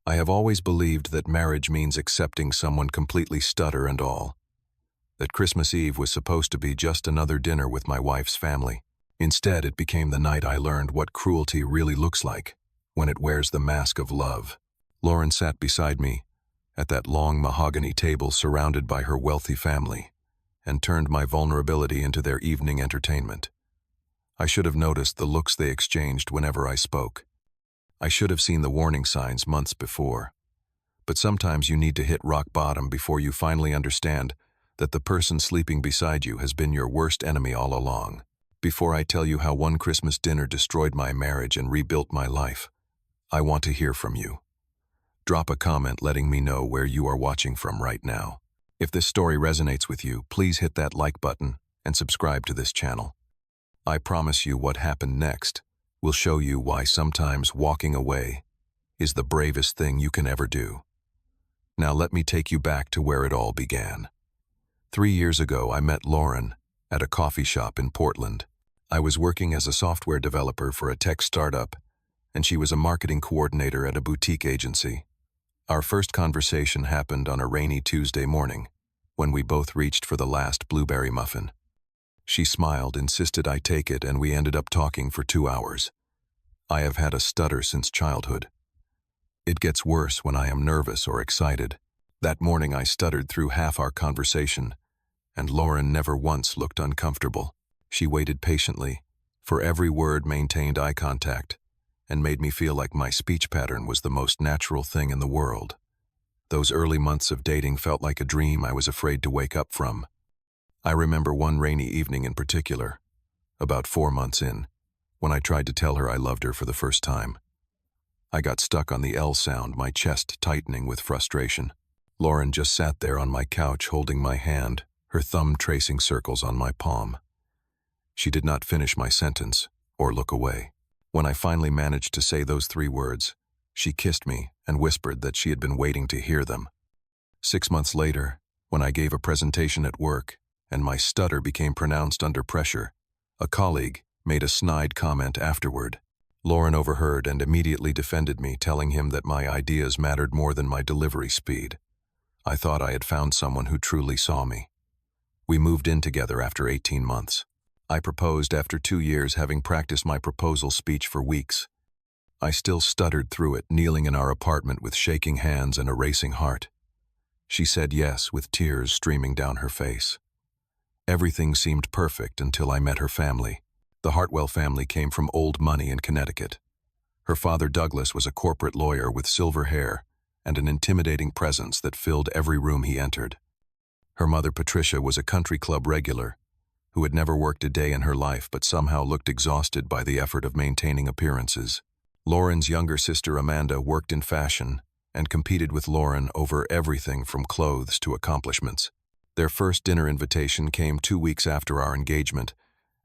I have always believed that marriage means accepting someone completely stutter and all. That Christmas Eve was supposed to be just another dinner with my wife's family. Instead, it became the night I learned what cruelty really looks like, when it wears the mask of love. Lauren sat beside me, at that long mahogany table surrounded by her wealthy family, and turned my vulnerability into their evening entertainment. I should have noticed the looks they exchanged whenever I spoke. I should have seen the warning signs months before. But sometimes you need to hit rock bottom before you finally understand that the person sleeping beside you has been your worst enemy all along. Before I tell you how one Christmas dinner destroyed my marriage and rebuilt my life, I want to hear from you. Drop a comment letting me know where you are watching from right now. If this story resonates with you, please hit that like button and subscribe to this channel. I promise you what happened next will show you why sometimes walking away is the bravest thing you can ever do. Now let me take you back to where it all began. 3 years ago, I met Lauren at a coffee shop in Portland. I was working as a software developer for a tech startup, and she was a marketing coordinator at a boutique agency. Our first conversation happened on a rainy Tuesday morning, when we both reached for the last blueberry muffin. She smiled, insisted I take it, and we ended up talking for 2 hours. I have had a stutter since childhood. It gets worse when I am nervous or excited. That morning I stuttered through half our conversation, and Lauren never once looked uncomfortable. She waited patiently, for every word maintained eye contact, and made me feel like my speech pattern was the most natural thing in the world. Those early months of dating felt like a dream I was afraid to wake up from. I remember one rainy evening in particular, about 4 months in, when I tried to tell her I loved her for the first time. I got stuck on the L sound, my chest tightening with frustration. Lauren just sat there on my couch holding my hand, her thumb tracing circles on my palm. She did not finish my sentence or look away. When I finally managed to say those 3 words, she kissed me and whispered that she had been waiting to hear them. 6 months later, when I gave a presentation at work and my stutter became pronounced under pressure, a colleague made a snide comment afterward. Lauren overheard and immediately defended me, telling him that my ideas mattered more than my delivery speed. I thought I had found someone who truly saw me. We moved in together after 18 months. I proposed after 2 years, having practiced my proposal speech for weeks. I still stuttered through it, kneeling in our apartment with shaking hands and a racing heart. She said yes, with tears streaming down her face. Everything seemed perfect until I met her family. The Hartwell family came from old money in Connecticut. Her father, Douglas, was a corporate lawyer with silver hair and an intimidating presence that filled every room he entered. Her mother, Patricia, was a country club regular who had never worked a day in her life but somehow looked exhausted by the effort of maintaining appearances. Lauren's younger sister, Amanda, worked in fashion and competed with Lauren over everything from clothes to accomplishments. Their first dinner invitation came 2 weeks after our engagement,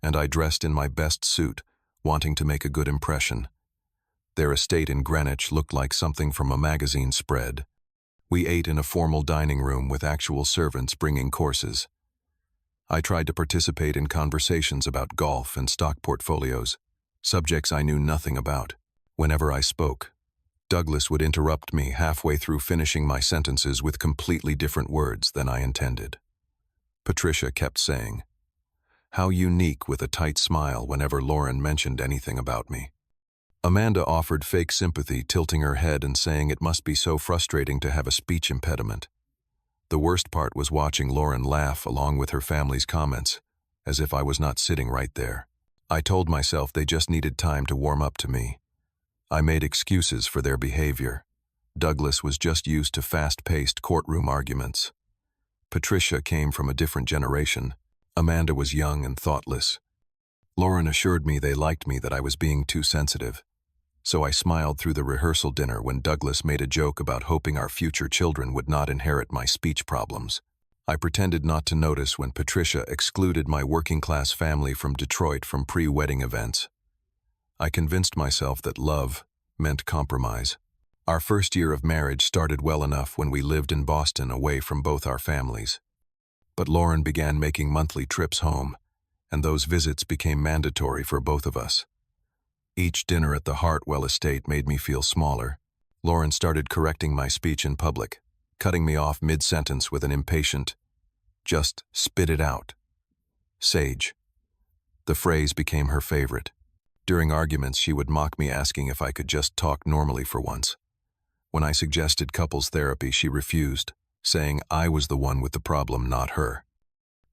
and I dressed in my best suit, wanting to make a good impression. Their estate in Greenwich looked like something from a magazine spread. We ate in a formal dining room with actual servants bringing courses. I tried to participate in conversations about golf and stock portfolios, subjects I knew nothing about. Whenever I spoke, Douglas would interrupt me halfway through finishing my sentences with completely different words than I intended. Patricia kept saying, "How unique," with a tight smile whenever Lauren mentioned anything about me. Amanda offered fake sympathy, tilting her head and saying it must be so frustrating to have a speech impediment. The worst part was watching Lauren laugh along with her family's comments, as if I was not sitting right there. I told myself they just needed time to warm up to me. I made excuses for their behavior. Douglas was just used to fast-paced courtroom arguments. Patricia came from a different generation. Amanda was young and thoughtless. Lauren assured me they liked me, that I was being too sensitive. So I smiled through the rehearsal dinner when Douglas made a joke about hoping our future children would not inherit my speech problems. I pretended not to notice when Patricia excluded my working-class family from Detroit from pre-wedding events. I convinced myself that love meant compromise. Our first year of marriage started well enough when we lived in Boston away from both our families. But Lauren began making monthly trips home, and those visits became mandatory for both of us. Each dinner at the Hartwell estate made me feel smaller. Lauren started correcting my speech in public, cutting me off mid-sentence with an impatient, "Just spit it out." Sage. The phrase became her favorite. During arguments, she would mock me, asking if I could just talk normally for once. When I suggested couples therapy, she refused, saying I was the one with the problem, not her.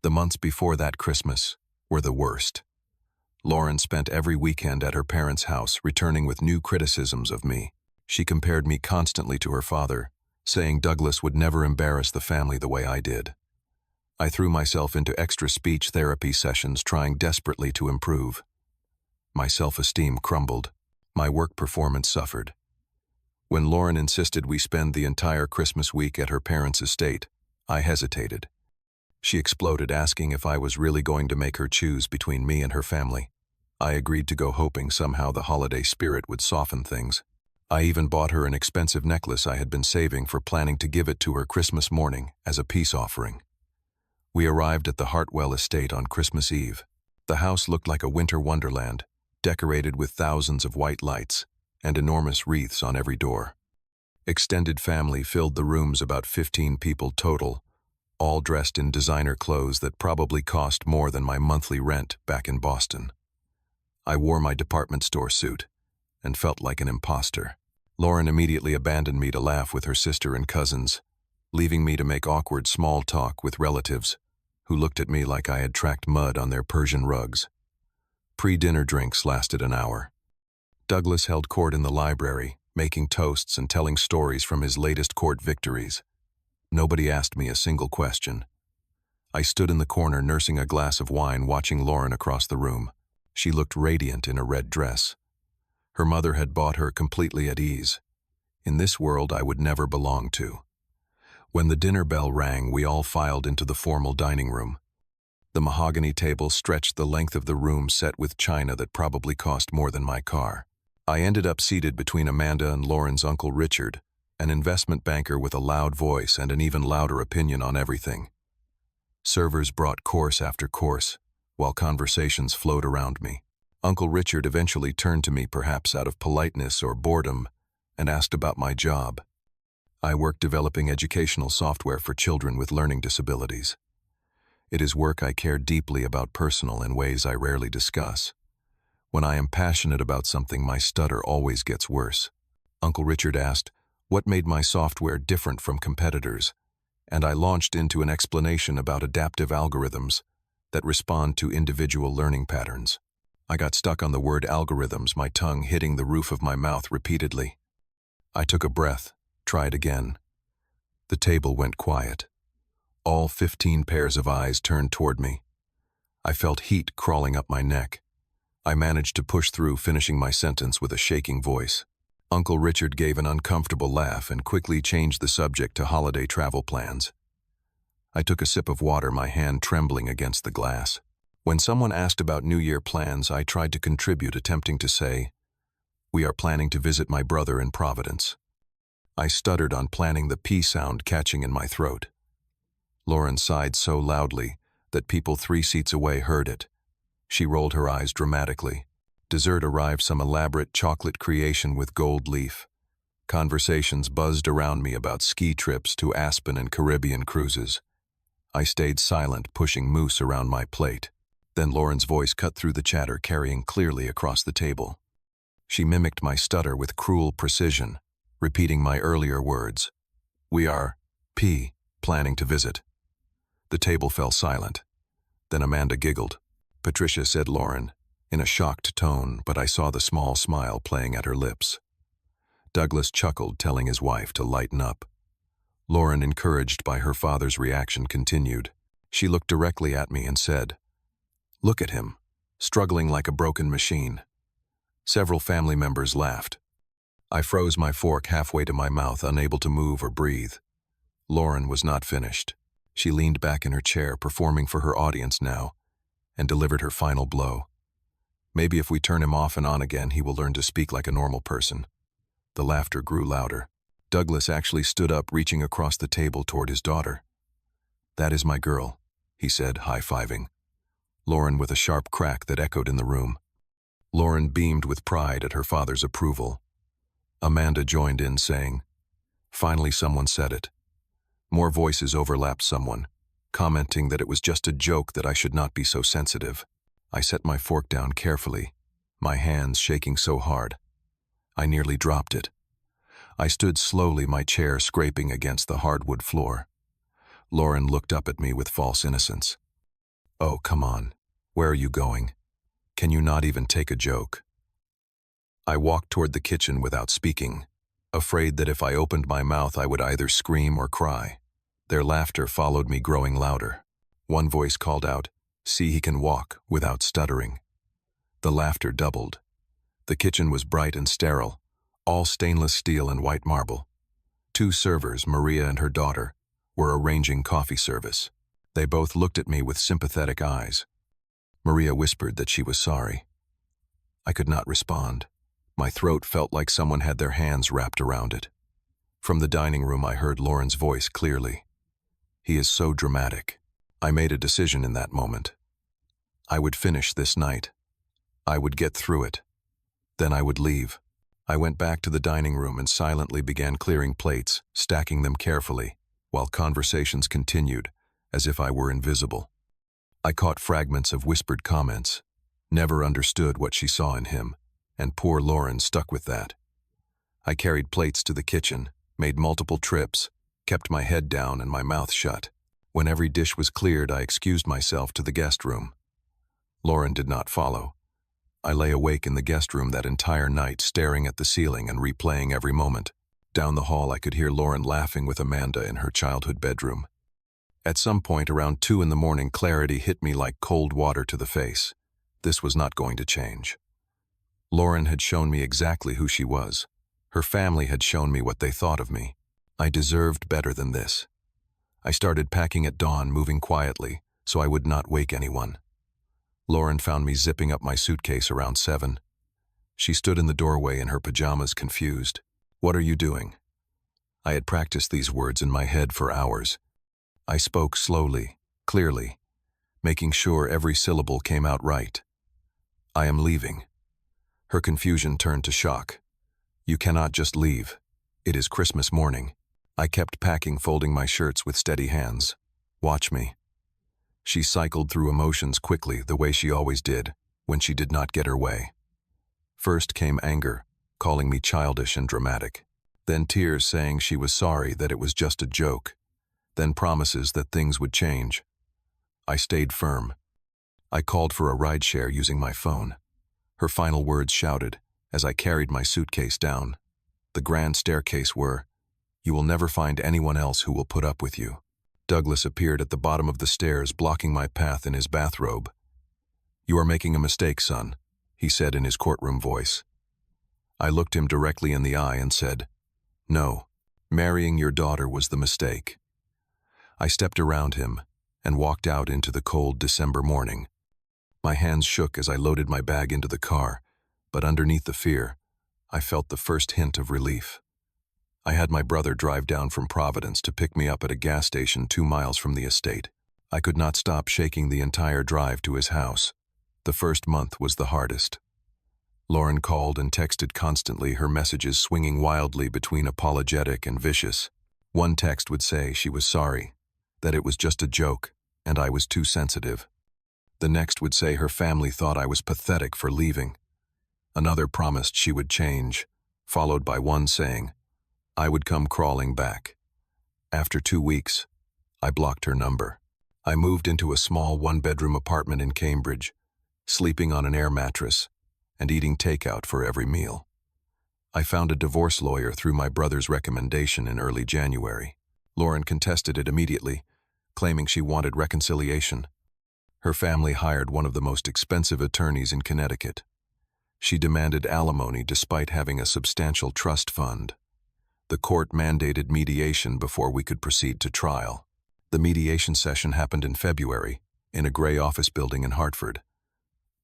The months before that Christmas were the worst. Lauren spent every weekend at her parents' house, returning with new criticisms of me. She compared me constantly to her father, saying Douglas would never embarrass the family the way I did. I threw myself into extra speech therapy sessions, trying desperately to improve. My self-esteem crumbled. My work performance suffered. When Lauren insisted we spend the entire Christmas week at her parents' estate, I hesitated. She exploded, asking if I was really going to make her choose between me and her family. I agreed to go, hoping somehow the holiday spirit would soften things. I even bought her an expensive necklace I had been saving for, planning to give it to her Christmas morning as a peace offering. We arrived at the Hartwell estate on Christmas Eve. The house looked like a winter wonderland, decorated with thousands of white lights and enormous wreaths on every door. Extended family filled the rooms, about 15 people total, all dressed in designer clothes that probably cost more than my monthly rent back in Boston. I wore my department store suit and felt like an imposter. Lauren immediately abandoned me to laugh with her sister and cousins, leaving me to make awkward small talk with relatives who looked at me like I had tracked mud on their Persian rugs. Pre-dinner drinks lasted an hour. Douglas held court in the library, making toasts and telling stories from his latest court victories. Nobody asked me a single question. I stood in the corner nursing a glass of wine, watching Lauren across the room. She looked radiant in a red dress. Her mother had bought her completely at ease. In this world I would never belong to. When the dinner bell rang, we all filed into the formal dining room. The mahogany table stretched the length of the room, set with china that probably cost more than my car. I ended up seated between Amanda and Lauren's Uncle Richard, an investment banker with a loud voice and an even louder opinion on everything. Servers brought course after course, while conversations flowed around me. Uncle Richard eventually turned to me, perhaps out of politeness or boredom, and asked about my job. I work developing educational software for children with learning disabilities. It is work I care deeply about, personal in ways I rarely discuss. When I am passionate about something, my stutter always gets worse. Uncle Richard asked what made my software different from competitors, and I launched into an explanation about adaptive algorithms that respond to individual learning patterns. I got stuck on the word algorithms, my tongue hitting the roof of my mouth repeatedly. I took a breath, tried again. The table went quiet. All 15 pairs of eyes turned toward me. I felt heat crawling up my neck. I managed to push through, finishing my sentence with a shaking voice. Uncle Richard gave an uncomfortable laugh and quickly changed the subject to holiday travel plans. I took a sip of water, my hand trembling against the glass. When someone asked about New Year plans, I tried to contribute, attempting to say, "We are planning to visit my brother in Providence." I stuttered on planning, the P sound catching in my throat. Lauren sighed so loudly that people 3 seats away heard it. She rolled her eyes dramatically. Dessert arrived, some elaborate chocolate creation with gold leaf. Conversations buzzed around me about ski trips to Aspen and Caribbean cruises. I stayed silent, pushing mousse around my plate. Then Lauren's voice cut through the chatter, carrying clearly across the table. She mimicked my stutter with cruel precision, repeating my earlier words. "We are planning to visit." The table fell silent. Then Amanda giggled. "Patricia," said Lauren, in a shocked tone, but I saw the small smile playing at her lips. Douglas chuckled, telling his wife to lighten up. Lauren, encouraged by her father's reaction, continued. She looked directly at me and said, "Look at him, struggling like a broken machine." Several family members laughed. I froze my fork halfway to my mouth, unable to move or breathe. Lauren was not finished. She leaned back in her chair, performing for her audience now, and delivered her final blow. "Maybe if we turn him off and on again, he will learn to speak like a normal person." The laughter grew louder. Douglas actually stood up, reaching across the table toward his daughter. "That is my girl," he said, high-fiving Lauren with a sharp crack that echoed in the room. Lauren beamed with pride at her father's approval. Amanda joined in, saying, "Finally someone said it." More voices overlapped someone, commenting that it was just a joke, that I should not be so sensitive. I set my fork down carefully, my hands shaking so hard I nearly dropped it. I stood slowly, my chair scraping against the hardwood floor. Lauren looked up at me with false innocence. "Oh, come on. Where are you going? Can you not even take a joke?" I walked toward the kitchen without speaking, afraid that if I opened my mouth I would either scream or cry. Their laughter followed me, growing louder. One voice called out, "See, he can walk," without stuttering. The laughter doubled. The kitchen was bright and sterile, all stainless steel and white marble. Two servers, Maria and her daughter, were arranging coffee service. They both looked at me with sympathetic eyes. Maria whispered that she was sorry. I could not respond. My throat felt like someone had their hands wrapped around it. From the dining room I heard Lauren's voice clearly. "He is so dramatic." I made a decision in that moment. I would finish this night. I would get through it. Then I would leave. I went back to the dining room and silently began clearing plates, stacking them carefully, while conversations continued, as if I were invisible. I caught fragments of whispered comments, never understood what she saw in him, and poor Lauren stuck with that. I carried plates to the kitchen, made multiple trips, kept my head down and my mouth shut. When every dish was cleared, I excused myself to the guest room. Lauren did not follow. I lay awake in the guest room that entire night, staring at the ceiling and replaying every moment. Down the hall I could hear Lauren laughing with Amanda in her childhood bedroom. At some point around 2 in the morning, clarity hit me like cold water to the face. This was not going to change. Lauren had shown me exactly who she was. Her family had shown me what they thought of me. I deserved better than this. I started packing at dawn, moving quietly, so I would not wake anyone. Lauren found me zipping up my suitcase around 7. She stood in the doorway in her pajamas, confused. "What are you doing?" I had practiced these words in my head for hours. I spoke slowly, clearly, making sure every syllable came out right. "I am leaving." Her confusion turned to shock. "You cannot just leave. It is Christmas morning." I kept packing, folding my shirts with steady hands. "Watch me." She cycled through emotions quickly, the way she always did, when she did not get her way. First came anger, calling me childish and dramatic. Then tears, saying she was sorry, that it was just a joke. Then promises that things would change. I stayed firm. I called for a rideshare using my phone. Her final words shouted, as I carried my suitcase down the grand staircase, were, "You will never find anyone else who will put up with you." Douglas appeared at the bottom of the stairs, blocking my path in his bathrobe. "You are making a mistake, son," he said in his courtroom voice. I looked him directly in the eye and said, "No, marrying your daughter was the mistake." I stepped around him and walked out into the cold December morning. My hands shook as I loaded my bag into the car, but underneath the fear, I felt the first hint of relief. I had my brother drive down from Providence to pick me up at a gas station 2 miles from the estate. I could not stop shaking the entire drive to his house. The first month was the hardest. Lauren called and texted constantly, her messages swinging wildly between apologetic and vicious. One text would say she was sorry, that it was just a joke, and I was too sensitive. The next would say her family thought I was pathetic for leaving. Another promised she would change, followed by one saying, I would come crawling back. After 2 weeks, I blocked her number. I moved into a small 1-bedroom apartment in Cambridge, sleeping on an air mattress and eating takeout for every meal. I found a divorce lawyer through my brother's recommendation in early January. Lauren contested it immediately, claiming she wanted reconciliation. Her family hired one of the most expensive attorneys in Connecticut. She demanded alimony despite having a substantial trust fund. The court mandated mediation before we could proceed to trial. The mediation session happened in February, in a gray office building in Hartford.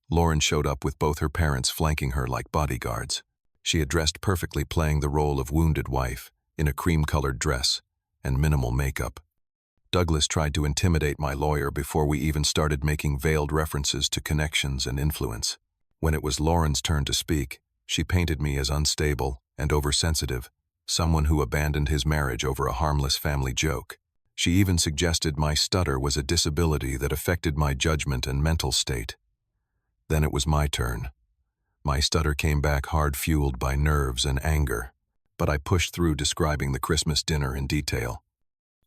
Lauren showed up with both her parents flanking her like bodyguards. She had dressed perfectly, playing the role of wounded wife, in a cream-colored dress and minimal makeup. Douglas tried to intimidate my lawyer before we even started making veiled references to connections and influence. When it was Lauren's turn to speak, she painted me as unstable, and oversensitive, someone who abandoned his marriage over a harmless family joke. She even suggested my stutter was a disability that affected my judgment and mental state. Then it was my turn. My stutter came back hard, fueled by nerves and anger, but I pushed through describing the Christmas dinner in detail.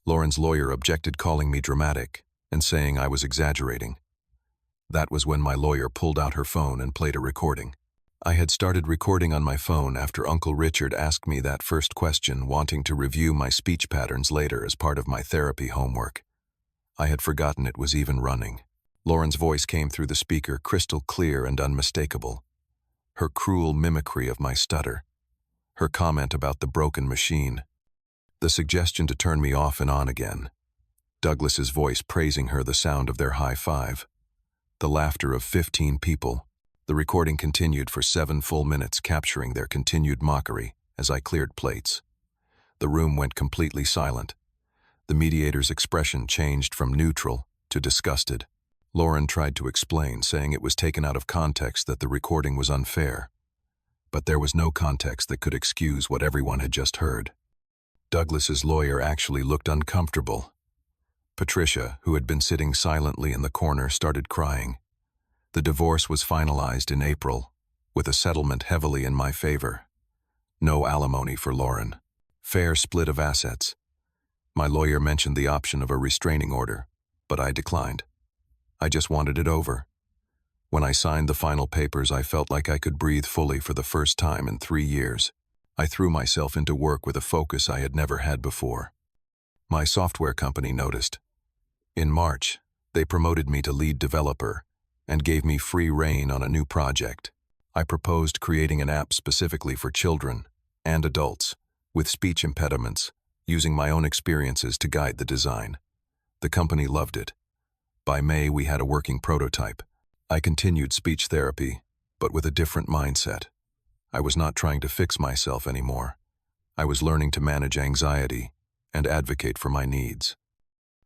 Lauren's lawyer objected, calling me dramatic and saying I was exaggerating. That was when my lawyer pulled out her phone and played a recording. I had started recording on my phone after Uncle Richard asked me that first question, wanting to review my speech patterns later as part of my therapy homework. I had forgotten it was even running. Lauren's voice came through the speaker, crystal clear and unmistakable. Her cruel mimicry of my stutter. Her comment about the broken machine. The suggestion to turn me off and on again. Douglas's voice praising her, the sound of their high five. The laughter of 15 people. The recording continued for 7 full minutes, capturing their continued mockery as I cleared plates. The room went completely silent. The mediator's expression changed from neutral to disgusted. Lauren tried to explain, saying it was taken out of context, that the recording was unfair. But there was no context that could excuse what everyone had just heard. Douglas's lawyer actually looked uncomfortable. Patricia, who had been sitting silently in the corner, started crying. The divorce was finalized in April, with a settlement heavily in my favor. No alimony for Lauren. Fair split of assets. My lawyer mentioned the option of a restraining order, but I declined. I just wanted it over. When I signed the final papers, I felt like I could breathe fully for the first time in 3 years. I threw myself into work with a focus I had never had before. My software company noticed. In March, they promoted me to lead developer and gave me free rein on a new project. I proposed creating an app specifically for children and adults with speech impediments, using my own experiences to guide the design. The company loved it. By May, we had a working prototype. I continued speech therapy, but with a different mindset. I was not trying to fix myself anymore. I was learning to manage anxiety and advocate for my needs.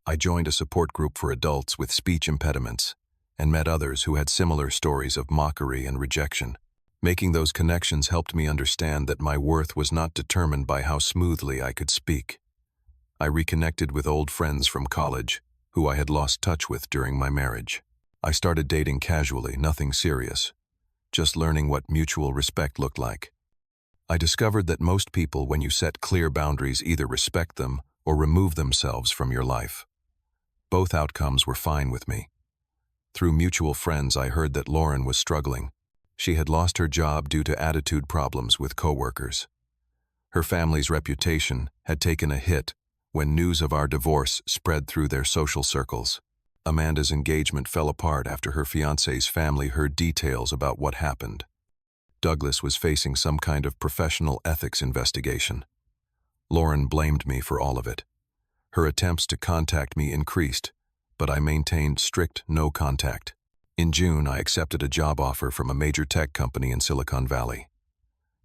I joined a support group for adults with speech impediments and met others who had similar stories of mockery and rejection. Making those connections helped me understand that my worth was not determined by how smoothly I could speak. I reconnected with old friends from college, who I had lost touch with during my marriage. I started dating casually, nothing serious, just learning what mutual respect looked like. I discovered that most people, when you set clear boundaries, either respect them or remove themselves from your life. Both outcomes were fine with me. Through mutual friends, I heard that Lauren was struggling. She had lost her job due to attitude problems with coworkers. Her family's reputation had taken a hit when news of our divorce spread through their social circles. Amanda's engagement fell apart after her fiancé's family heard details about what happened. Douglas was facing some kind of professional ethics investigation. Lauren blamed me for all of it. Her attempts to contact me increased, but I maintained strict no contact. In June, I accepted a job offer from a major tech company in Silicon Valley.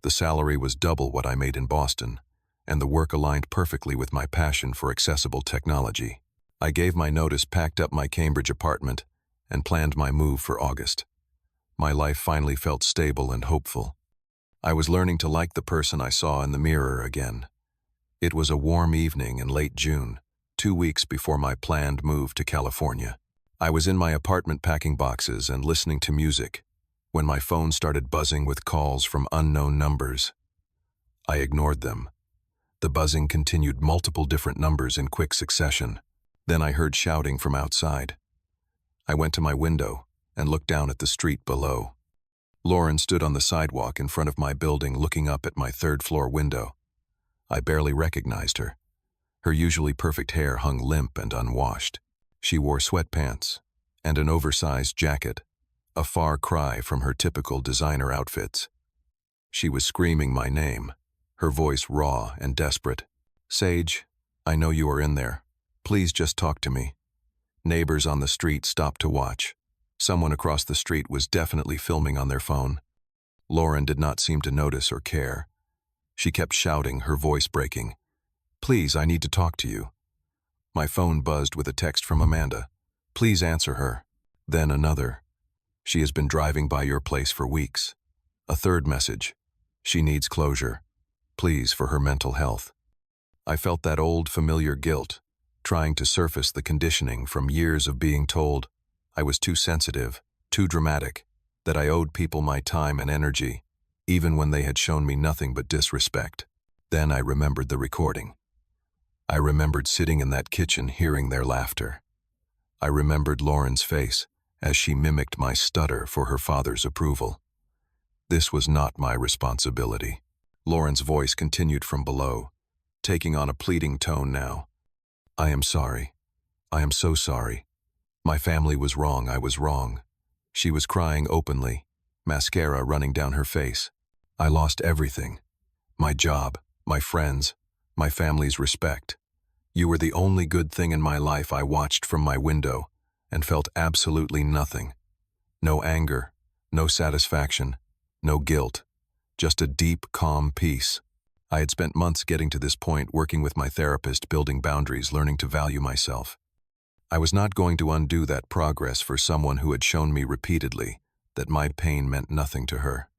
The salary was double what I made in Boston, and the work aligned perfectly with my passion for accessible technology. I gave my notice, packed up my Cambridge apartment, and planned my move for August. My life finally felt stable and hopeful. I was learning to like the person I saw in the mirror again. It was a warm evening in late June, 2 weeks before my planned move to California. I was in my apartment packing boxes and listening to music when my phone started buzzing with calls from unknown numbers. I ignored them. The buzzing continued, multiple different numbers in quick succession. Then I heard shouting from outside. I went to my window and looked down at the street below. Lauren stood on the sidewalk in front of my building, looking up at my third-floor window. I barely recognized her. Her usually perfect hair hung limp and unwashed. She wore sweatpants and an oversized jacket, a far cry from her typical designer outfits. She was screaming my name, her voice raw and desperate. "Sage, I know you are in there. Please just talk to me." Neighbors on the street stopped to watch. Someone across the street was definitely filming on their phone. Lauren did not seem to notice or care. She kept shouting, her voice breaking. "Please, I need to talk to you." My phone buzzed with a text from Amanda. "Please answer her." Then another. "She has been driving by your place for weeks." A third message. "She needs closure. pleas for her mental health. I felt that old, familiar guilt, trying to surface the conditioning from years of being told I was too sensitive, too dramatic, that I owed people my time and energy, even when they had shown me nothing but disrespect. Then I remembered the recording. I remembered sitting in that kitchen hearing their laughter. I remembered Lauren's face as she mimicked my stutter for her father's approval. This was not my responsibility. Lauren's voice continued from below, taking on a pleading tone now. I am sorry. I am so sorry. My family was wrong. I was wrong. She was crying openly, mascara running down her face. I lost everything. My job, my friends, my family's respect. You were the only good thing in my life. I watched from my window and felt absolutely nothing. No anger, no satisfaction, no guilt, just a deep, calm peace. I had spent months getting to this point, working with my therapist, building boundaries, learning to value myself. I was not going to undo that progress for someone who had shown me repeatedly that my pain meant nothing to her.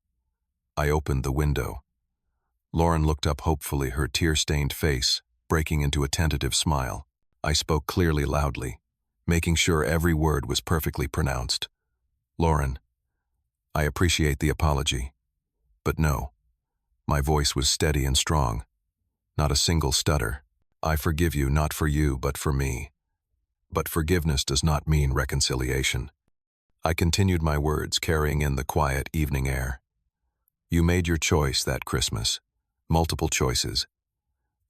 I opened the window. Lauren looked up hopefully, her tear-stained face breaking into a tentative smile. I spoke clearly, loudly, making sure every word was perfectly pronounced. Lauren, I appreciate the apology, but no. My voice was steady and strong, not a single stutter. I forgive you, not for you, but for me. But forgiveness does not mean reconciliation. I continued my words, carrying in the quiet evening air. You made your choice that Christmas. Multiple choices.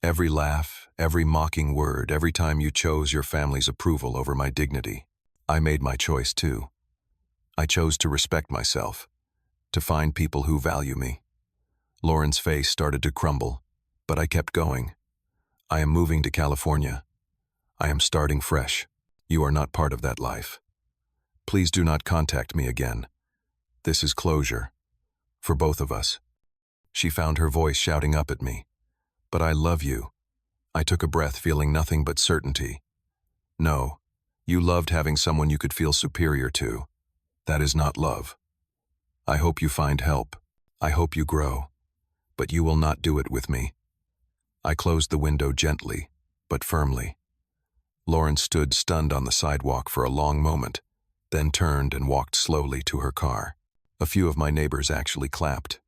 Every laugh, every mocking word, every time you chose your family's approval over my dignity. I made my choice too. I chose to respect myself, to find people who value me. Lauren's face started to crumble, but I kept going. I am moving to California. I am starting fresh. You are not part of that life. Please do not contact me again. This is closure. For both of us. She found her voice shouting up at me. But I love you. I took a breath, feeling nothing but certainty. No, you loved having someone you could feel superior to. That is not love. I hope you find help. I hope you grow. But you will not do it with me. I closed the window gently, but firmly. Lauren stood stunned on the sidewalk for a long moment, then turned and walked slowly to her car. A few of my neighbors actually clapped.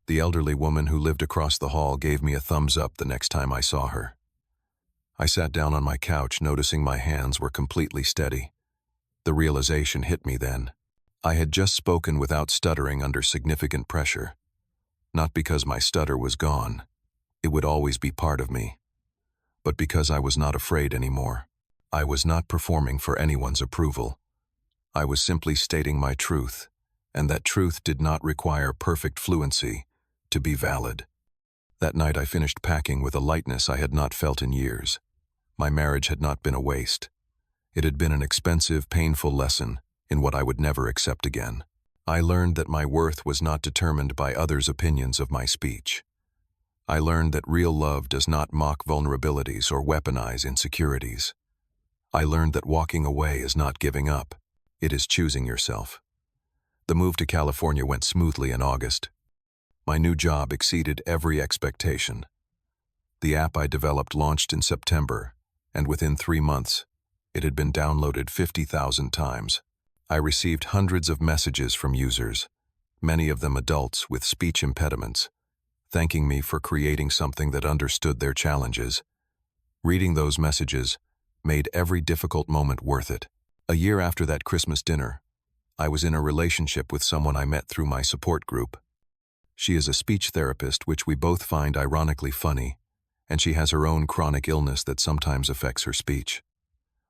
The elderly woman who lived across the hall gave me a thumbs up the next time I saw her. I sat down on my couch, noticing my hands were completely steady. The realization hit me then. I had just spoken without stuttering under significant pressure. Not because my stutter was gone. It would always be part of me. But because I was not afraid anymore. I was not performing for anyone's approval. I was simply stating my truth, and that truth did not require perfect fluency to be valid. That night I finished packing with a lightness I had not felt in years. My marriage had not been a waste. It had been an expensive, painful lesson in what I would never accept again. I learned that my worth was not determined by others' opinions of my speech. I learned that real love does not mock vulnerabilities or weaponize insecurities. I learned that walking away is not giving up. It is choosing yourself. The move to California went smoothly in August. My new job exceeded every expectation. The app I developed launched in September, and within 3 months, it had been downloaded 50,000 times. I received hundreds of messages from users, many of them adults with speech impediments, thanking me for creating something that understood their challenges. Reading those messages made every difficult moment worth it. A year after that Christmas dinner, I was in a relationship with someone I met through my support group. She is a speech therapist, which we both find ironically funny, and she has her own chronic illness that sometimes affects her speech.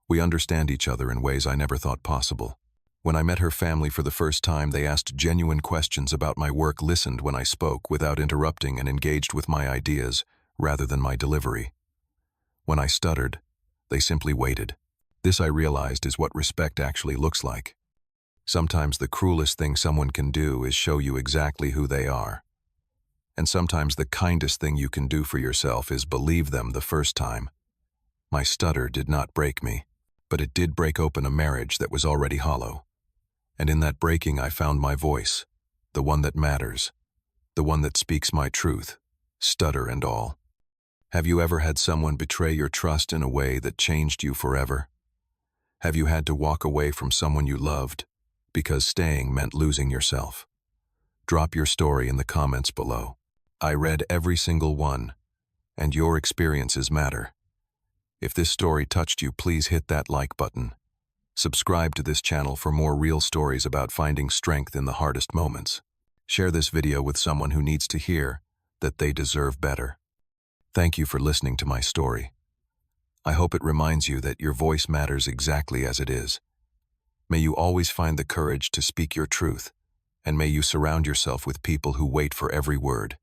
We understand each other in ways I never thought possible. When I met her family for the first time, they asked genuine questions about my work, listened when I spoke without interrupting, and engaged with my ideas rather than my delivery. When I stuttered, they simply waited. This, I realized, is what respect actually looks like. Sometimes the cruelest thing someone can do is show you exactly who they are. And sometimes the kindest thing you can do for yourself is believe them the first time. My stutter did not break me, but it did break open a marriage that was already hollow. And in that breaking I found my voice, the one that matters, the one that speaks my truth, Stutter and all. Have you ever had someone betray your trust in a way that changed you forever? Have you had to walk away from someone you loved because staying meant losing yourself? Drop your story in the comments below. I read every single one, and your experiences matter. If this story touched you, please hit that like button. Subscribe to this channel for more real stories about finding strength in the hardest moments. Share this video with someone who needs to hear that they deserve better. Thank you for listening to my story. I hope it reminds you that your voice matters exactly as it is. May you always find the courage to speak your truth, and may you surround yourself with people who wait for every word.